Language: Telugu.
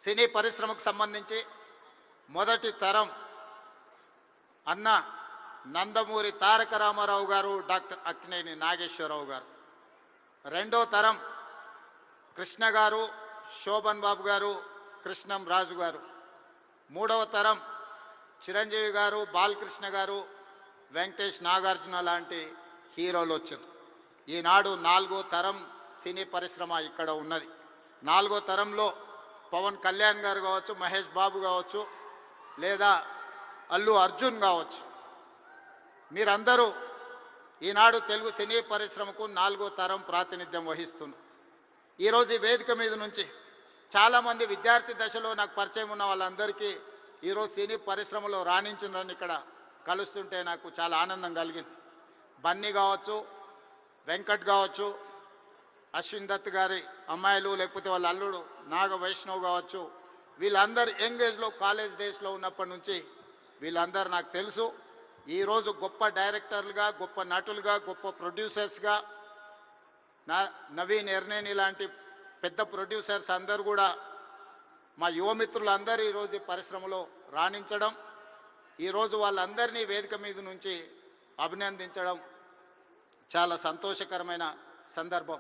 సినీ పరిశ్రమకు సంబంధించి మొదటి తరం అన్న నందమూరి తారక రామారావు గారు, డాక్టర్ అక్కినేని నాగేశ్వరరావు గారు. రెండో తరం కృష్ణ గారు, శోభన్ బాబు గారు, కృష్ణం రాజు గారు. మూడవ తరం చిరంజీవి గారు, బాలకృష్ణ గారు, వెంకటేష్, నాగార్జున లాంటి హీరోలు వచ్చారు. ఈనాడు నాలుగో తరం సినీ పరిశ్రమ ఇక్కడ ఉన్నది. నాలుగో తరంలో పవన్ కళ్యాణ్ గారు కావచ్చు, మహేష్ బాబు కావచ్చు, లేదా అల్లు అర్జున్ కావచ్చు. మీరందరూ ఈనాడు తెలుగు సినీ పరిశ్రమకు నాలుగో తరం ప్రాతినిధ్యం వహిస్తున్నారు. ఈరోజు ఈ వేదిక మీద నుంచి చాలామంది విద్యార్థి దశలో నాకు పరిచయం ఉన్న వాళ్ళందరికీ ఈరోజు సినీ పరిశ్రమలో రాణించిందని ఇక్కడ కలుస్తుంటే నాకు చాలా ఆనందం కలిగింది. బన్నీ కావచ్చు, వెంకట్ కావచ్చు, అశ్విన్ దత్ గారి అమ్మాయిలు, లేకపోతే వాళ్ళ అల్లుడు నాగ వైష్ణవ్ కావచ్చు, వీళ్ళందరూ యంగ్ ఏజ్లో కాలేజ్ డేస్లో ఉన్నప్పటి నుంచి వీళ్ళందరూ నాకు తెలుసు. ఈరోజు గొప్ప డైరెక్టర్లుగా, గొప్ప నటులుగా, గొప్ప ప్రొడ్యూసర్స్గా నవీన్ ఎర్నేని లాంటి పెద్ద ప్రొడ్యూసర్స్ అందరూ కూడా మా యువమిత్రులందరూ ఈరోజు ఈ పరిశ్రమలో రాణించడం, ఈరోజు వాళ్ళందరినీ వేదిక మీద నుంచి అభినందించడం చాలా సంతోషకరమైన సందర్భం.